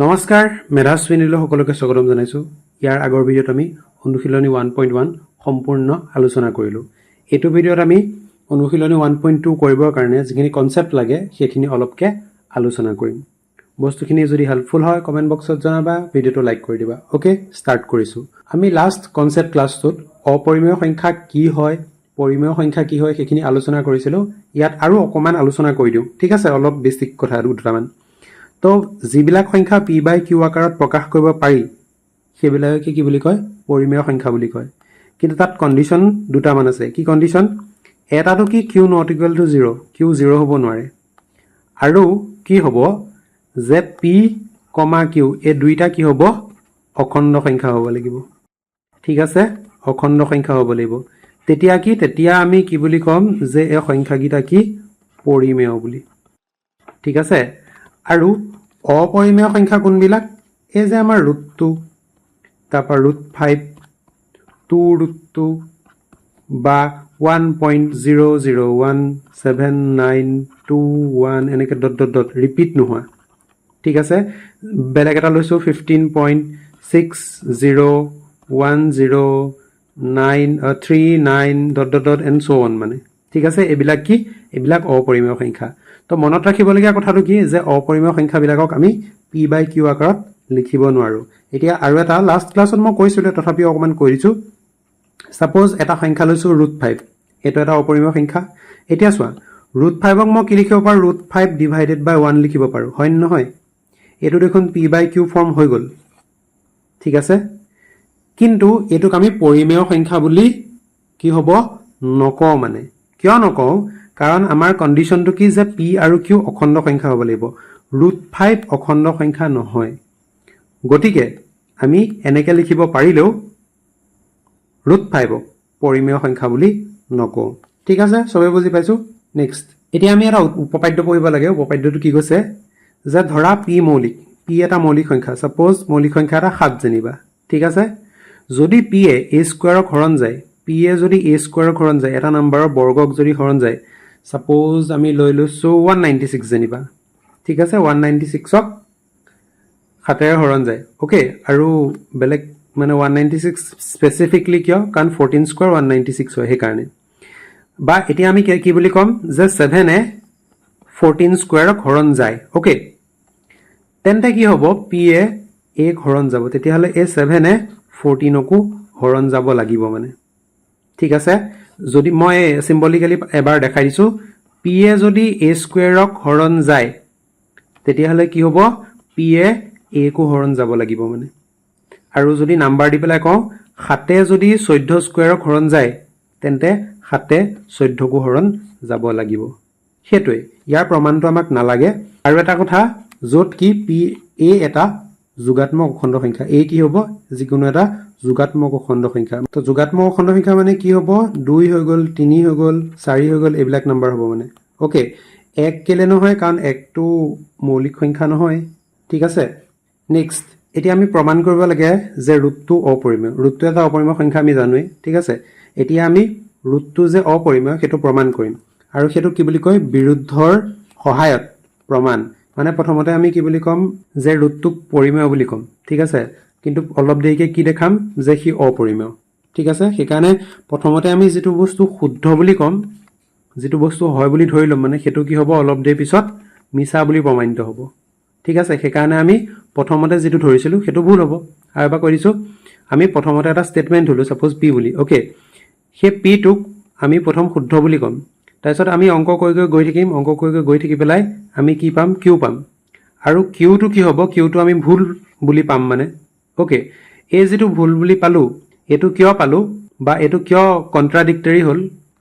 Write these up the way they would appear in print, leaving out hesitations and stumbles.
নমস্কাৰ মেধাস্বিনীলৈ সকলোকে স্বাগতম জনাইছোঁ। ইয়াৰ আগৰ ভিডিঅ'ত আমি অনুশীলনী 1.1 সম্পূৰ্ণ আলোচনা কৰিলোঁ। এইটো ভিডিঅ'ত আমি অনুশীলনী 1.2 কৰিবৰ কাৰণে যিখিনি কনচেপ্ট লাগে সেইখিনি অলপকে আলোচনা কৰিম। বস্তুখিনি যদি হেল্পফুল হয় কমেণ্ট বক্সত জনাবা, ভিডিঅ'টো লাইক কৰি দিবা। ওকে, ষ্টাৰ্ট কৰিছোঁ। আমি লাষ্ট কনচেপ্ট ক্লাছটোত অপৰিমেয় সংখ্যা কি হয়, পৰিমেয় সংখ্যা কি হয় সেইখিনি আলোচনা কৰিছিলোঁ। ইয়াত আৰু অকণমান আলোচনা কৰি দিওঁ, ঠিক আছে? অলপ বেছিক কথা দুটামান। তো যিবিলাক সংখ্যা পি বাই কিউ আকাৰত প্ৰকাশ কৰিব পাৰি সেইবিলাকে কি বুলি কয়? পৰিমেয় সংখ্যা বুলি কয়। কিন্তু তাত কণ্ডিশ্যন দুটামান আছে। কি কণ্ডিশ্যন? এটাটো কি Q not equal to 0, Q 0 হ'ব নোৱাৰে। আৰু কি হ'ব যে পি কমা কিউ এই দুইটা কি হ'ব? অখণ্ড সংখ্যা হ'ব লাগিব, ঠিক আছে? অখণ্ড সংখ্যা হ'ব লাগিব। তেতিয়া কি? তেতিয়া আমি কি বুলি ক'ম যে এই সংখ্যাকেইটা কি? পৰিমেয় বুলি, ঠিক আছে? আৰু অপৰিমেয় সংখ্যা কোনবিলাক? এই যে আমাৰ √2, তাৰপৰা √5, 2√2 বা 1.0017921 এনেকৈ ডট ৰিপিট নোহোৱা, ঠিক আছে? বেলেগ এটা লৈছোঁ 15.6010939 এণ্ড ছ' অন মানে, ঠিক আছে? এইবিলাক কি? এইবিলাক অপৰিমেয় সংখ্যা। তো মনত ৰাখিবলগীয়া কথাটো কি যে অপৰিমেয় সংখ্যাবিলাকক আমি পি বাই কিউ আকাৰত লিখিব নোৱাৰোঁ। এতিয়া আৰু এটা লাষ্ট ক্লাছত মই কৈছিলোঁ, তথাপিও অকণমান কৈ দিছোঁ। ছাপ'জ এটা সংখ্যা লৈছোঁ √5, এইটো এটা অপৰিমেয় সংখ্যা। এতিয়া চোৱা, √5ক মই কি লিখিব পাৰোঁ? √5 ডিভাইডেড বাই 1 লিখিব পাৰোঁ, হয় নহয়? এইটো দেখোন পি বাই কিউ ফৰ্ম হৈ গ'ল, ঠিক আছে? কিন্তু এইটোক আমি পৰিমেয় সংখ্যা বুলি কি হ'ব? নকওঁ। মানে কিয় নকওঁ? কাৰণ আমাৰ কণ্ডিশ্যনটো কি যে পি আৰু কিউ অখণ্ড সংখ্যা হ'ব লাগিব। √5 অখণ্ড সংখ্যা নহয়, গতিকে আমি এনেকৈ লিখিব পাৰিলেও √5ক পৰিমেয় সংখ্যা বুলি নকওঁ, ঠিক আছে? চবেই বুজি পাইছোঁ? নেক্সট, এতিয়া আমি এটা উপপাদ্য পঢ়িব লাগে। উপপাদ্যটো কি কৈছে যে ধৰা পি মৌলিক, পি এটা মৌলিক সংখ্যা। ছাপ'জ মৌলিক সংখ্যা এটা 7 যেনিবা, ঠিক আছে? যদি পি এ স্কুৱাৰক হৰণ যায়, পি এ যদি এ স্কুৱাৰক হৰণ যায়, এটা নাম্বাৰৰ বৰ্গক যদি হৰণ যায়, ছাপ'জ আমি লৈ লৈছোঁ 196 যেনিবা, ঠিক আছে? 196ক 7ৰে হৰণ যায়, অ'কে? আৰু বেলেগ মানে 196 স্পেচিফিকলি কিয়? কাৰণ 14 স্কুৱাৰ 196 হয়, সেইকাৰণে। বা এতিয়া আমি কি বুলি ক'ম যে 7এ 14 স্কুৱাৰক হৰণ যায়, অ'কে? তেন্তে কি হ'ব? পি এ এক হৰণ যাব, তেতিয়াহ'লে এই 7এ 14কো হৰণ যাব লাগিব মানে, ঠিক আছে? যদি মই চিম্বলিকেলি এবাৰ দেখাই দিছোঁ, পি এ যদি এ স্কুৱেৰক হৰণ যায় তেতিয়াহ'লে কি হ'ব? পি এ একো হৰণ যাব লাগিব মানে। আৰু যদি নাম্বাৰ দি পেলাই কওঁ, 7এ যদি 14 স্কুৱেৰক হৰণ যায় তেন্তে 7এ 14কো হৰণ যাব লাগিব। সেইটোৱে, ইয়াৰ প্ৰমাণটো আমাক নালাগে। আৰু এটা কথা, য'ত কি পি এ এটা যোগাত্মক অখণ্ড সংখ্যা, এই কি হ'ব? যিকোনো এটা যোগাত্মক অখণ্ড সংখ্যা। তো যোগাত্মক অখণ্ড সংখ্যা মানে কি হ'ব? 2 হৈ গ'ল, 3 হৈ গ'ল, 4 হৈ গ'ল, এইবিলাক নাম্বাৰ হ'ব মানে, অ'কে? 1 কেলে নহয়? কাৰণ 1টো মৌলিক সংখ্যা নহয়, ঠিক আছে? নেক্সট, এতিয়া আমি প্ৰমাণ কৰিব লাগে যে √2 অপৰিমেয়। √2 এটা অপৰিমেয় সংখ্যা আমি জানোৱেই, ঠিক আছে? এতিয়া আমি √2 যে অপৰিমেয় সেইটো প্ৰমাণ কৰিম। আৰু সেইটো কি বুলি কয়? বিৰুদ্ধৰ সহায়ত প্ৰমাণ। মানে প্ৰথমতে আমি কি বুলি ক'ম যে √2ক পৰিমেয় বুলি ক'ম, ঠিক আছে? কিন্তু অলপ দেৰিকৈ কি দেখাম? যে সি অপৰিমেয়, ঠিক আছে? সেইকাৰণে প্ৰথমতে আমি যিটো বস্তু শুদ্ধ বুলি ক'ম, যিটো বস্তু হয় বুলি ধৰি ল'ম, মানে সেইটো কি হ'ব? অলপ দেৰি পিছত মিছা বুলি প্ৰমাণিত হ'ব, ঠিক আছে? সেইকাৰণে আমি প্ৰথমতে যিটো ধৰিছিলোঁ সেইটো ভুল হ'ব। আৰু এবাৰ কৈ দিছোঁ, আমি প্ৰথমতে এটা ষ্টেটমেণ্ট ধৰিলোঁ, ছাপ'জ পি বুলি, অ'কে? সেই পিটোক আমি প্ৰথম শুদ্ধ বুলি ক'ম। তাৰপিছত আমি অংক কৰি গৈ থাকিম, অংক কৰি গৈ থাকি পেলাই আমি কি পাম? কিউ পাম। আৰু কিউটো কি হ'ব? কিউটো আমি ভুল বুলি পাম মানে, অ'কে? এই যিটো ভুল বুলি পালোঁ, এইটো কিয় পালোঁ বা এইটো কিয় কণ্ট্ৰাডিক্টৰী হ'ল?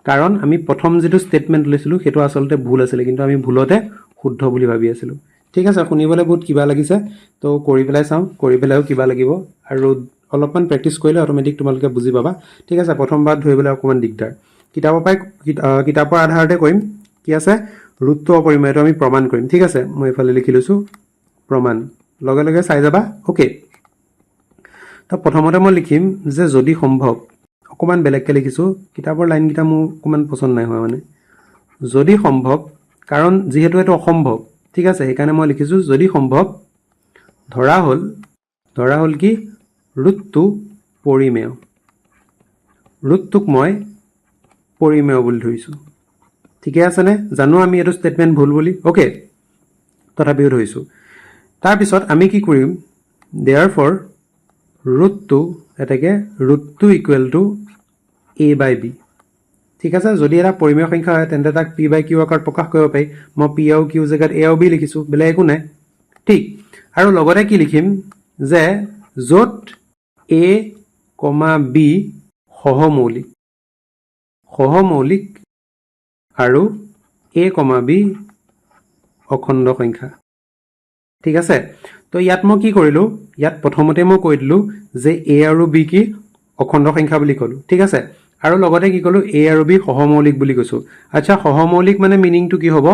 কাৰণ আমি প্ৰথম যিটো ষ্টেটমেণ্ট লৈছিলোঁ সেইটো আচলতে ভুল আছিলে, কিন্তু আমি ভুলতে শুদ্ধ বুলি ভাবি আছিলোঁ, ঠিক আছে? শুনিবলৈ বহুত কিবা লাগিছে, তো কৰি পেলাই চাওঁ, কৰি পেলাইও কিবা লাগিব। আৰু অলপমান প্ৰেক্টিচ কৰিলে অট'মেটিক তোমালোকে বুজি পাবা, ঠিক আছে? প্ৰথমবাৰ ধৰিবলৈ অকণমান দিগদাৰ। কিতাপৰ আধাৰতে কৰিম, কি আছে? √2 অপৰিমেয়, এইটো আমি প্ৰমাণ কৰিম, ঠিক আছে? মই এইফালে লিখি লৈছোঁ প্ৰমাণ, লগে লগে চাই যাবা, অ'কে? তো প্ৰথমতে মই লিখিম যে যদি সম্ভৱ, অকণমান বেলেগকৈ লিখিছোঁ, কিতাপৰ লাইনকেইটা মোৰ অকণমান পচন্দ নাই হোৱা মানে। যদি সম্ভৱ, কাৰণ যিহেতু এইটো অসম্ভৱ, ঠিক আছে? সেইকাৰণে মই লিখিছোঁ যদি সম্ভৱ ধৰা হ'ল কি ৰুটটো পৰিমেয় ৰুটটোক মই পৰিমেয় বুলি ধৰিছোঁ ঠিকে আছেনে জানো আমি এইটো ষ্টেটমেণ্ট ভুল বুলি অ'কে তথাপিও ধৰিছোঁ তাৰপিছত আমি কি কৰিম therefore ৰুটটো এটাকে ৰুটটো equal to a by b ঠিক আছে যদি এটা পৰিমেয় সংখ্যা হয় তেন্তে তাক p by q আকাৰত প্ৰকাশ কৰিব পাৰি মই p আৰু q জেগাত a আৰু b লিখিছোঁ বেলেগ একো নাই ঠিক আৰু লগতে কি লিখিম যে য'ত a, b সহমৌলিক আৰু a, b অখণ্ড সংখ্যা ঠিক আছে তো ইয়াত মই কি কৰিলোঁ ইয়াত প্ৰথমতে মই কৈ দিলোঁ যে a আৰু b কি অখণ্ড সংখ্যা বুলি ক'লোঁ ঠিক আছে আৰু লগতে কি ক'লোঁ a আৰু b সহমৌলিক বুলি কৈছোঁ আচ্ছা সহমৌলিক মানে মিনিংটো কি হ'ব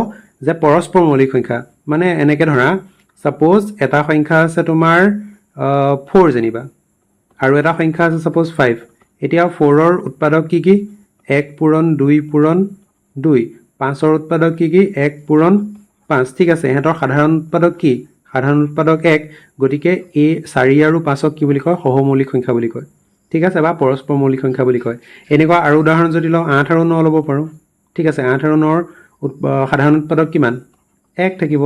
যে পৰস্পৰ মৌলিক সংখ্যা মানে এনেকৈ ধৰা ছাপ'জ এটা সংখ্যা আছে তোমাৰ 4 যেনিবা আৰু এটা সংখ্যা আছে ছাপ'জ 5 এতিয়া 4ৰ উৎপাদক কি 1 পূৰণ 2 পূৰণ 2 5ৰ উৎপাদক কি 1 পূৰণ 5 ঠিক আছে ইহঁতৰ সাধাৰণ উৎপাদক কি সাধাৰণ উৎপাদক 1 গতিকে এই 4 আৰু 5ক কি বুলি কয় সহমৌলিক সংখ্যা বুলি কয় ঠিক আছে বা পৰস্পৰ মৌলিক সংখ্যা বুলি কয় এনেকুৱা আৰু উদাহৰণ যদি লওঁ 8 আৰু 9 ল'ব পাৰোঁ ঠিক আছে 8 আৰু 9ৰ সাধাৰণ উৎপাদক কিমান 1 থাকিব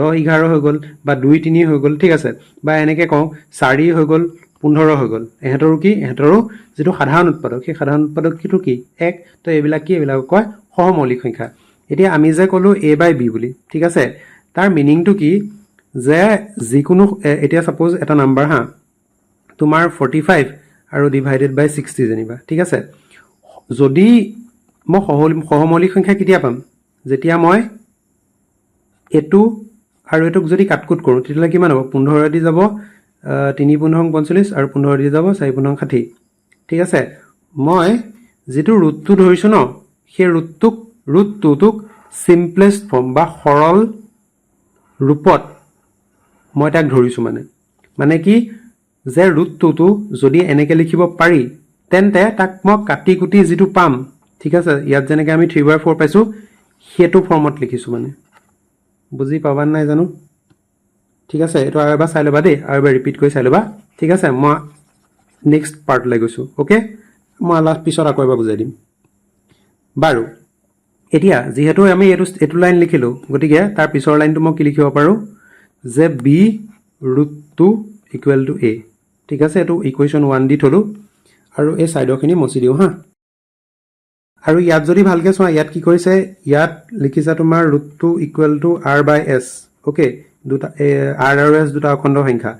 10 11 হৈ গ'ল বা 2 3 হৈ গ'ল ঠিক আছে বা এনেকৈ কওঁ 4 হৈ গ'ল 15 হৈ গ'ল এহঁতৰো যিটো সাধাৰণ উৎপাদক সেই সাধাৰণ উৎপাদক কিটো কি 1 তো এইবিলাক কি এইবিলাকক কয় সহমৌলিক সংখ্যা এতিয়া আমি যে ক'লোঁ a by b বুলি ঠিক আছে তাৰ মিনিংটো কি যে যিকোনো এতিয়া ছাপ'জ এটা নাম্বাৰ হা তোমাৰ 45 আৰু ডিভাইডেড বাই 60 যেনিবা ঠিক আছে যদি মই সহমৌলিক সংখ্যা কেতিয়া পাম যেতিয়া মই এইটো আৰু এইটোক যদি কাটকুট কৰোঁ তেতিয়াহ'লে কিমান হ'ব 15 দি যাব 3 15 45 আৰু 15 দি যাব 4 15 60 ঠিক আছে মই যিটো ৰুটটো ধৰিছোঁ ন সেই ৰুটটোক চিম্পলেষ্ট ফৰ্ম বা সৰল ৰূপত মই তাক ধৰিছোঁ মানে কি যে ৰুটটো যদি এনেকৈ লিখিব পাৰি তেন্তে তাক মই কাটি কুটি যিটো পাম ঠিক আছে ইয়াত যেনেকৈ আমি 3/4 পাইছোঁ সেইটো ফৰ্মত লিখিছোঁ বুজি পাবা নাই জানো ঠিক আছে এইটো আৰু এবাৰ চাই ল'বা দেই আৰু এবাৰ ৰিপিট কৰি চাই ল'বা ঠিক আছে মই নেক্সট পাৰ্টলৈ গৈছোঁ অ'কে মই পিছত আকৌ এবাৰ বুজাই দিম বাৰু এতিয়া যিহেতু আমি এইটো লাইন লিখিলোঁ গতিকে তাৰ পিছৰ লাইনটো মই কি লিখিব পাৰোঁ যে b ৰুটটো ইকুৱেল টু a ঠিক আছে এইটো ইকুৱেশ্যন 1 দি থলোঁ আৰু এই ছাইডৰখিনি মচি দিওঁ হা আৰু ইয়াত যদি ভালকৈ চোৱা ইয়াত কি কৰিছে ইয়াত লিখিছে তোমাৰ ৰুটটো equal to r by s okay দুটা r আৰু s দুটা অখণ্ড সংখ্যা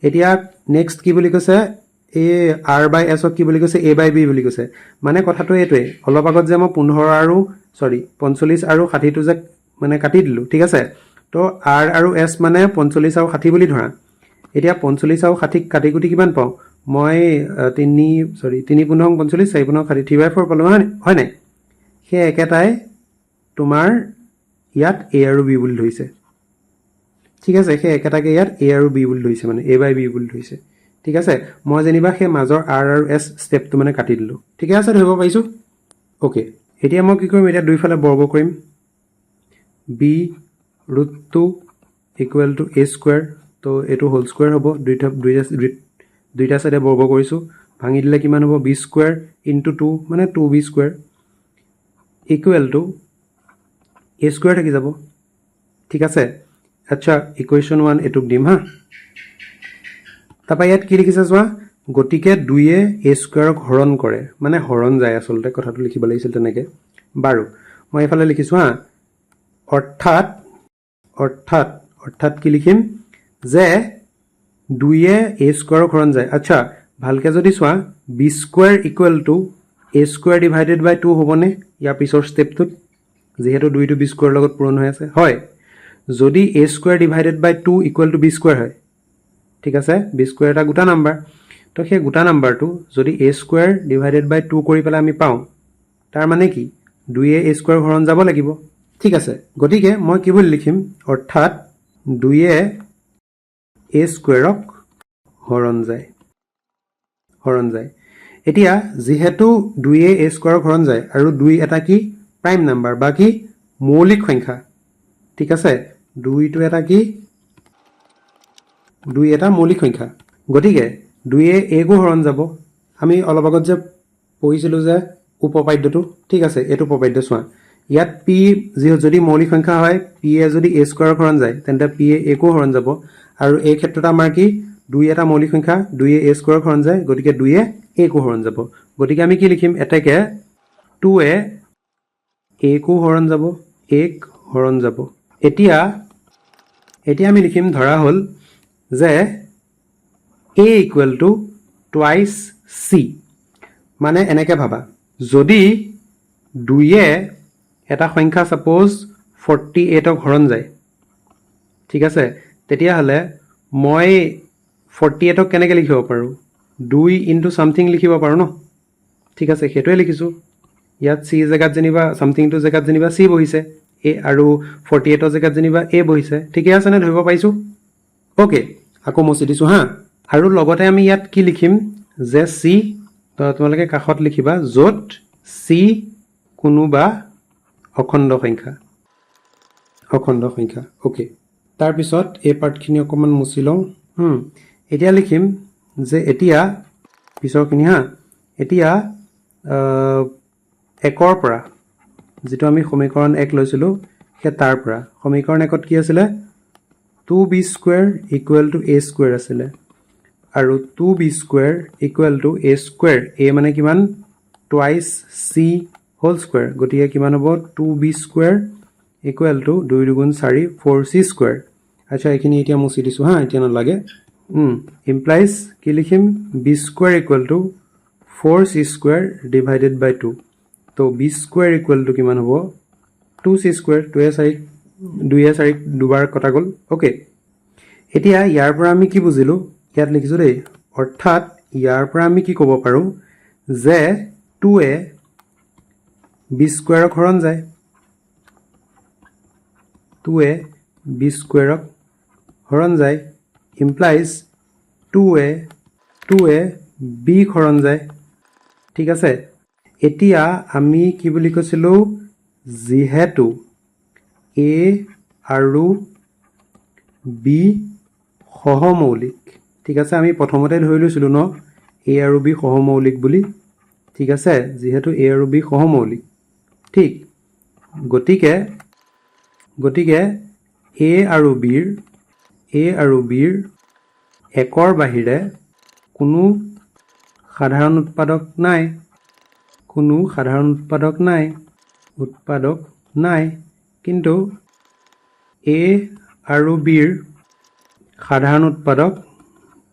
এতিয়া নেক্সট কি বুলি কৈছে এই r by s কি বুলি কৈছে a by b বুলি কৈছে মানে কথাটো এইটোৱে অলপ আগত যে মই 45 আৰু 60টো যে মানে কাটি দিলোঁ ঠিক আছে তো r আৰু s মানে 45 আৰু 60 বুলি ধৰা এতিয়া 45 আৰু 60 কাটি কুটি কিমান পাওঁ মই 3 15 45 4 15 60 3/4 পালোঁ হয় নাই সেই একেটাই তোমাৰ ইয়াত a আৰু b বুলি ধৰিছে ঠিক আছে সেই একেটাকে ইয়াত a আৰু b বুলি ধৰিছে মানে a by b বুলি ধৰিছে ঠিক আছে মই যেনিবা সেই মাজৰ r আৰু s ষ্টেপটো মানে কাটি দিলোঁ ঠিকে আছে ধৰিব পাৰিছোঁ অ'কে এতিয়া মই কি কৰিম এতিয়া দুইফালে বৰ্গ কৰিম b ৰুটটো ইকুৱেল টু a স্কুৱেৰ তো এইটো হোল স্কুৱেৰ হ'ব দুইটা চাইডে বৰ্গ কৰিছোঁ ভাঙি দিলে কিমান হ'ব b স্কুৱেৰ ইনটু 2 মানে 2b square equal to a square থাকি যাব ঠিক আছে আচ্ছা ইকুৱেশ্যন 1 এইটোক দিম হা তাৰপৰা ইয়াত কি লিখিছে চোৱা গতিকে 2য়ে a স্কুৱেৰক হৰণ কৰে মানে হৰণ যায় আচলতে কথাটো লিখিব লাগিছিল তেনেকৈ বাৰু মই এইফালে লিখিছোঁ হা অৰ্থাৎ কি লিখিম যে 2য়ে a স্কুৱেৰক হৰণ যায় আচ্ছা ভালকৈ যদি চোৱা b square equal to a square divided by 2 হ'বনে ইয়াৰ পিছৰ ষ্টেপটোত যিহেতু 2টো b স্কুৱেৰৰ লগত পূৰণ হৈ আছে হয় যদি a square divided by 2 equal to b square হয় ঠিক আছে b স্কুৱেৰ এটা গোটা নাম্বাৰ তো সেই গোটা নাম্বাৰটো যদি a স্কুৱেৰ ডিভাইডেড বাই 2 কৰি পেলাই আমি পাওঁ তাৰ মানে কি 2য়ে a স্কুৱেৰ হৰণ যাব লাগিব ঠিক আছে গতিকে মই কি বুলি লিখিম অৰ্থাৎ 2য়ে a স্কুৱেৰক হৰণ যায় এতিয়া যিহেতু 2য়ে a স্কুৱেৰক হৰণ যায় আৰু 2 এটা কি প্ৰাইম নাম্বাৰ বা কি মৌলিক সংখ্যা ঠিক আছে 2টো এটা কি 2 এটা মৌলিক সংখ্যা গতিকে 2 এ a কো হৰণ যাব আমি অলপ আগত যে পঢ়িছিলোঁ যে উপপাদ্যটো ঠিক আছে এইটো উপপাদ্য চোৱা ইয়াত p যদি মৌলিক সংখ্যা হয় p এ যদি a স্কয়াৰ হৰণ যায় তেন্তে p এ a কো হৰণ যাব আৰু এই ক্ষেত্ৰত আমাৰ কি 2 এটা মৌলিক সংখ্যা 2 এ a স্কয়াৰ হৰণ যায় গতিকে 2 এ a কো হৰণ যাব গতিকে আমি কি লিখিম এটাকে 2 এ a কো হৰণ যাব 1 হৰণ যাব এতিয়া আমি লিখিম ধৰা হল যে a equal to twice c মানে এনেকে ভাবা যদি 2 এ এটা সংখ্যা সাপোজ 48 ক হৰণ যায় ঠিক আছে তেতিয়া হলে মই 48 ক কেনেকে লিখিব পাৰো 2 ইনটু সামথিং লিখিব পাৰো ন ঠিক আছে হেতুৱে লিখিছো ইয়াত c জায়গাত জেনিবা সামথিং টু জায়গাত জেনিবা c বহিছে a আৰু 48 ৰ জায়গাত জেনিবা a বহিছে ঠিকে আছে নে ধৰিব পাইছো ওকে আকৌ মচি দিছো হা আৰু লগতে আমি ইয়াত কি লিখিম যে c তো তোমালোকে কাখত লিখিবা যত c কোনোবা অখণ্ড সংখ্যা ওকে তাৰ পিছত এই পাৰ্টখিনি অকমান মুছি লওঁ এতিয়া লিখিম যে এতিয়া পিছৰখিনি হা এতিয়া একৰ পৰা যেটো আমি সমীকৰণ 1 লৈছিলো হে তাৰ পৰা সমীকৰণ 1ত কি আছিল 2b square equal to a square আছিল আৰু 2b square equal to a square a মানে কিমান টুৱাইস c হোল স্কয়াৰ গতিকে কিমান হ'ব 2b স্কয়াৰ ইকুৱেল টু 2 দুগুণ 4 4c স্কয়াৰ আচ্ছা এখিনি এতিয়া মুছি দিছো হা এতিয়া নালাগে ইমপ্লাইজ কি লিখিম b square equal to 4c square divided by 2 তো b স্কয়াৰ ইকুৱেল টু কিমান হ'ব 2c স্কয়াৰ 2 এ 4 দুবাৰ কটা গল ওকে এতিয়া ইয়াৰ পৰা আমি কি বুজিলো ইয়াত লিখিছো দেই অৰ্থাৎ ইয়াৰ পৰা আমি কি ক'ব পাৰো যে 2 এ b স্কয়াৰক হৰণ যায় 2 এ b স্কয়াৰক হৰণ যায় ইমপ্লাইজ 2 এ b হৰণ যায় ঠিক আছে এতিয়া আমি কি বুলি কৈছিলো যিহেতু a আৰু b সহমৌলিক ঠিক আছে আমি প্ৰথমতে ধৰি লৈছিলো ন a আৰু b সহমৌলিক বুলি ঠিক আছে যেহেতু a আৰু b সহমৌলিক ঠিক গতিকে a আৰু b ৰ একৰ বাহিৰে কোনো সাধাৰণ উৎপাদক নাই কিন্তু a আৰু b ৰ সাধাৰণ উৎপাদক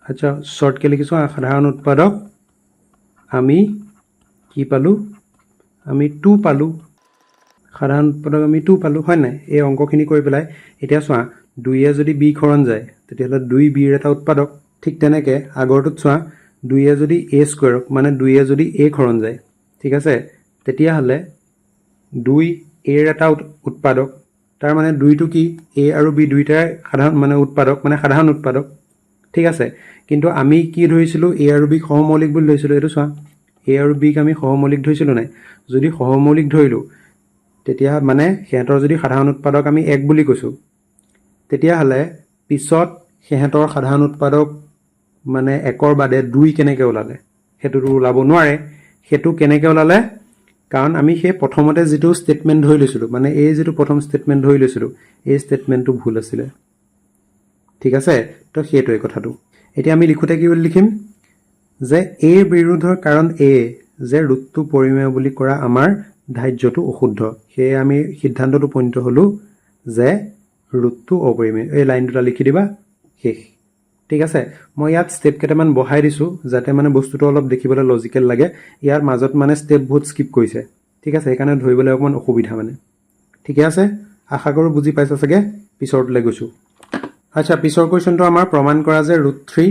আচ্ছা শর্ট কে লিখিছো সাধারণ উৎপাদক আমি কি পালো আমি 2 পালো সাধারণ উৎপাদক আমি 2 পালো হয় নাই এই অঙ্কখিনি কৰি পেলাই এতিয়া চোৱা 2 এ যদি b খৰণ যায় তেতিয়াহলে 2 b ৰ এটা উৎপাদক ঠিক তেনেকে আগৰটোত চোৱা 2 এ যদি a স্কয়াৰ মানে 2 এ যদি a খৰণ যায় ঠিক আছে তেতিয়াহলে 2 a ৰ এটা উৎপাদক তাৰ মানে 2 টো কি a আৰু b দুইটাৰ সাধাৰণ মানে উৎপাদক মানে সাধাৰণ উৎপাদক ঠিক আছে কিন্তু আমি কি ধৰিছিলো a আৰু b সহমৌলিক বুলি ধৰিছিলো এটো চোৱা a আৰু b ক আমি সহমৌলিক ধৰিছিলো নাই যদি সহমৌলিক ধৰিলো তেতিয়া মানে হেতৰ যদি সাধাৰণ উৎপাদক আমি 1 বুলি কৈছো তেতিয়া হলে পিছত হেতৰ সাধাৰণ উৎপাদক মানে 1ৰ বাদে 2 কেনেকে ওলালে হেতু ওলাব নোৱাৰে হেতু কেনেকে ওলালে কাৰণ আমি হে প্ৰথমতে যেটো স্টেটমেন্ট ধৰি লৈছিলো মানে এই যেটো প্ৰথম স্টেটমেন্ট ধৰি লৈছিলো এই স্টেটমেন্টটো ভুল আছিল ঠিক আছে তো হেতুই কথাটো এতিয়া আমি লিখোতে কি লিখিম যে a বিৰোধৰ কাৰণ a যে ৰুটটো পৰিমেয় বুলি কৰা আমাৰ ধাৰ্যটো অশুদ্ধ হে আমি সিদ্ধান্তটো উপনীত হলো যে ৰুটটো অপৰিমেয় এই লাইন দুটা লিখি দিবা শেষ ঠিক আছে মই ইয়াত স্টেপ কেটামান বহাই দিছো যাতে মানে বস্তুটো অলপ দেখিবলৈ লজিক্যাল লাগে ইয়াৰ মাজত মানে স্টেপ বহুত স্কিপ কৰিছে ঠিক আছে সেইকাৰণে ধৰিবলৈ অকমান অসুবিধা মানে ঠিক আছে আশা কৰো বুজি পাইছা সকে পিছৰলৈ গৈছো আচ্ছা পিছৰ কোৱেশ্চনটো আমাৰ প্ৰমাণ কৰা যে √3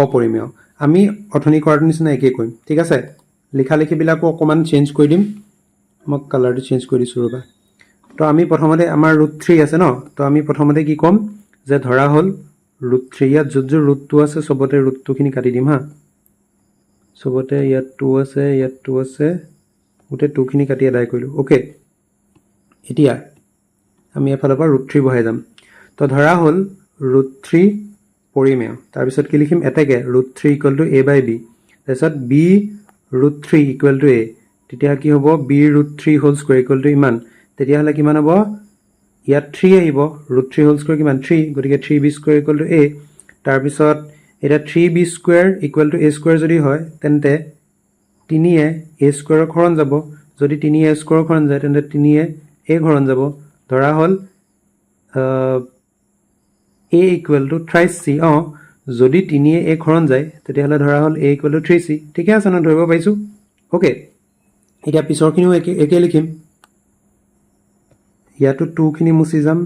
অপৰিমেয় আমি অথনি কৰাৰ নিচিনা একে কৰিম ঠিক আছে লিখা বিলাকো অকমান চেঞ্জ কৰি দিম মই কালাৰটো চেঞ্জ কৰি দিছো ৰবা তো আমি প্ৰথমতে আমাৰ √3 আছে ন তো আমি প্ৰথমতে কি কম যে ধৰা হল √3 ইয়াত যত √2 আছে সবতে √2 খিনি কাটি দিম হা সবতে ইয়াত 2 আছে উতে 2 খিনি কাটি আদায় কৰিলো ওকে এতিয়া আমি এফালৰ পৰা √3 বহাই যাম তো ধৰা হল √3 পৰিমেয় তাৰপিছত কি লিখিম এটাকে √3 equal to a by b তাৰপিছত b √3 ইকুৱেল টু a তেতিয়া কি হ'ব b √3 whole square equal to ইমান তেতিয়াহ'লে কিমান হ'ব ইয়াত 3 আহিব √3 হোল স্কয়াৰ কিমান 3 গতিকে 3b square equal to a তাৰপিছত এটা 3b square equal to a square যদি হয় তেন্তে 3 এ a স্কয়াৰৰ ঘৰণ যাব যদি 3 a স্কয়াৰৰ ঘৰণ যায় তেন্তে 3 এ a ঘৰণ যাব ধৰা হ'ল a ইকুৱেল টু থ্ৰাইচ c যদি 3 এ a ঘৰণ যায় তেতিয়াহ'লে ধৰা হ'ল a ইকুৱেল টু 3c ঠিকে আছে ন ধৰিব পাইছো ওকে এতিয়া পিছৰখিনিও একে লিখিম ইয়াতো 2 খিনি মুছি যাম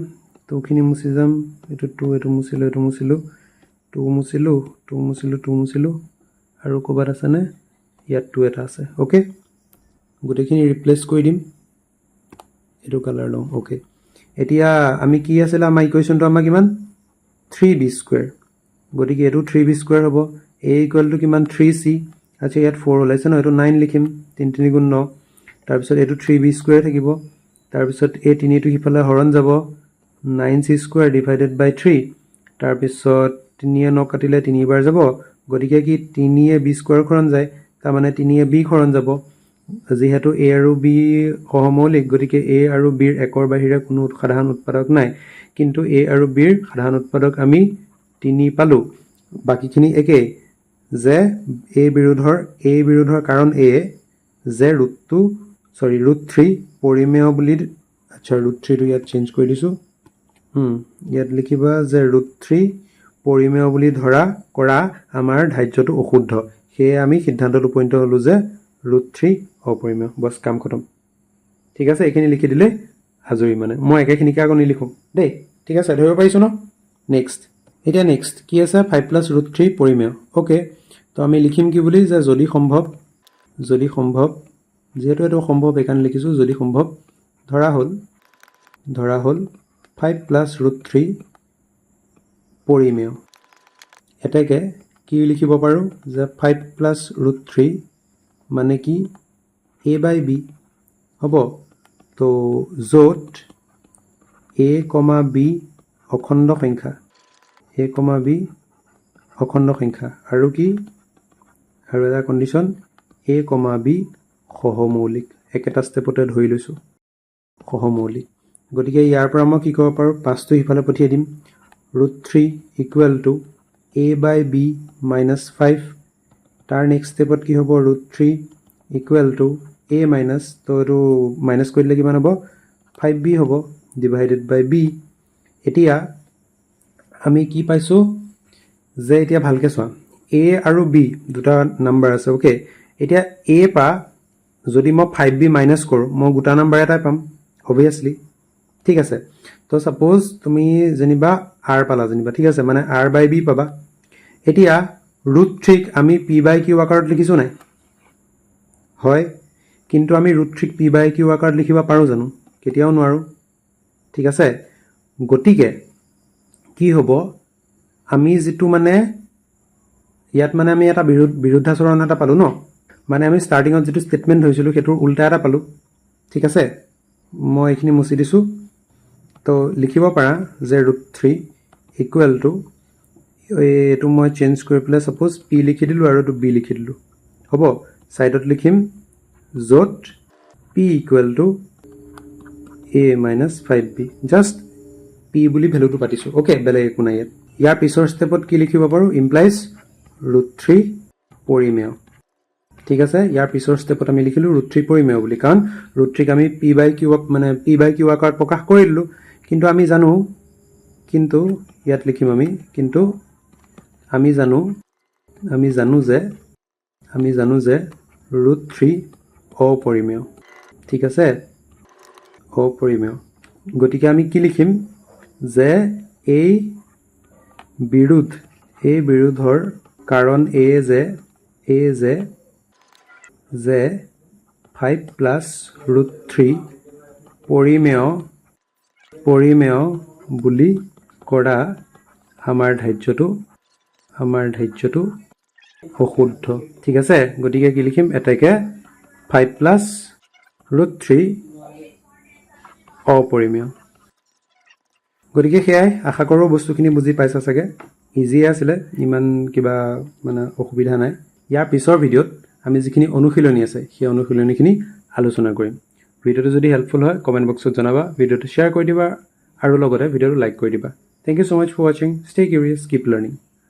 2 খিনি মুছি যাম এটো 2 এটো মুছিলো 2 মুছিলো আৰু ক'বাত আছে নে ইয়াত 2 এটা আছে ওকে গোটেইখিনি ৰিপ্লেস কৰি দিম এটো কালাৰ লওঁ ওকে এতিয়া আমি কি আছিল আমাৰ ইকুৱেশনটো আমাৰ কিমান 3b স্কয়াৰ গতিকে এটো 3b স্কয়াৰ হ'ব a ইকুৱেল টু কিমান 3c আচ্ছা ইয়াত 4 ওলাইছে ন এটো 9 লিখিম 3 3 গুণ 9 তাৰপিছত এটো 3b স্কয়াৰ থাকিব তাৰপিছত a 3 টো হিফালে হৰণ যাব 9c স্কয়াৰ ডিভাইডেড বাই 3 তাৰপিছত 3 এ 9 কাটিলে 3 বাৰ যাব গতিকে কি 3 এ b স্কয়াৰ হৰণ যায় তাৰ মানে 3 এ b হৰণ যাব যেহেতু a আৰু b সহমৌলিক গতিকে a আৰু b ৰ একৰ বাহিৰে কোনো সাধাৰণ উৎপাদক নাই কিন্তু a আৰু b ৰ সাধাৰণ উৎপাদক আমি 3 পালো বাকিখিনি একে যে a বিৰোধৰ কাৰণ a যে √3 পৰিমেয় বুলি আচ্ছা √3 টো ইয়াত চেঞ্জ কৰি দিছো ইয়াত লিখিবা যে √3 পৰিমেয় বুলি ধৰা কৰা আমাৰ ধাৰ্যটো অশুদ্ধ সেয়ে আমি সিদ্ধান্তত উপনীত হলো যে √3 অপৰিমেয় বস কাম খতম ঠিক আছে এখিনি লিখি দিলে আজৰি মানে মই একেখিনিকে আগত নিলিখো দেই ঠিক আছে ধৰিব পাৰিছো ন নেক্সট এটা নেক্সট কি আছে 5 + √3 পৰিমেয় ওকে তো আমি লিখিম কি বুলি যে যদি সম্ভৱ যেহেতু এটো সম্ভৱ এখান লিখিছো যদি সম্ভৱ ধৰা হ'ল 5 + √3 পৰিমেয় এটাকে কি লিখিব পাৰো যে 5 + √3 মানে কি a by b হ'ব তো যত a, b অখণ্ড সংখ্যা আৰু কি আৰু এটা কন্ডিশন a, b সহমৌলিক একেটা স্টেপতে ধৰি লৈছো সহমৌলিক গতিকে ইয়াৰ পৰা মই কি কৰিব পাৰো 5 টো হিফালে পঠিয়াই দিম √3 equal to a by b minus 5 তাৰ নেক্সট স্টেপত কি হ'ব √3 ইকুৱেল টু a minus তো এটো মাইনাস কৰিলে কিমান হ'ব 5b হ'ব ডিভাইডেড বাই b এতিয়া আমি কি পাইছো যে এতিয়া ভালকে চোৱা a আৰু b দুটা নাম্বাৰ আছে ওকে এতিয়া a পা যদি মই 5b মাইনাস কৰো মই গোটা নাম্বাৰ এটা পাম obviously ঠিক আছে তো সাপোজ তুমি জেনিবা r পালা জেনিবা ঠিক আছে মানে r by b পাবা এতিয়া √3 আমি p by q আকাৰত লিখিছো নাই হয় কিন্তু আমি √3 p by q আকাৰত লিখিবা পাৰো জানো কেতিয়াও নোৱাৰো ঠিক আছে গতিকে কি হ'ব আমি যেটো মানে ইয়াত মানে আমি এটা বিৰুদ্ধাচৰণ এটা পালো ন মানে আমি স্টাৰ্টিংত যেটো স্টেটমেন্ট হৈছিল হেতুৰ উল্টা এটা পালো ঠিক আছে মই এখিনি মুছি দিছো তো লিখিব পাৰা যে √3 ইকুৱেল টু এটো মই চেঞ্জ কৰি পেলাই সাপোজ p লিখি দিলো আৰু to b লিখি দিলো হ'ব সাইডত লিখিম যত p equal to a minus 5b just p বুলি ভ্যালুটো পাতিছো ওকে বেলেগ একো নাই ইয়াৰ পিছৰ স্টেপত কি লিখিব পাৰো ইমপ্লাইজ √3 পৰিমেয় ঠিক আছে ইয়াৰ পিছৰ স্টেপত আমি লিখিলো √3 পৰিমেয় বুলি কাৰণ √3 আমি p by q মানে p by q আকাৰত প্ৰকাশ কৰিলো কিন্তু আমি জানো যে √3 অপৰিমেয় ঠিক আছে অপৰিমেয় গতিকে আমি কি লিখিম যে এই বিৰোধৰ কাৰণ যে 5 + √3 পৰিমেয় বুলি কৰা আমাৰ ধাৰ্যটো অশুদ্ধ ঠিক আছে গতিকে কি লিখিম এটাকে 5 + √3 অপৰিমেয় গতিকে হেয়াই আশা কৰো বস্তুখিনি বুজি পাইছা চাগে ইজিয়ে আছিলে, ইমান কিবা মানে অসুবিধা নাই। ইয়াৰ পিছৰ ভিডিঅ'ত আমি যিখিনি অনুশীলনী আছে সেই অনুশীলনীখিনি আলোচনা কৰিম। ভিডিঅ'টো যদি হেল্পফুল হয় কমেণ্ট বক্সত জনাবা, ভিডিঅ'টো শ্বেয়াৰ কৰি দিবা আৰু লগতে ভিডিঅ'টো লাইক কৰি দিবা। Thank you so' much for ৱাচিং। Stay curious, keep learning.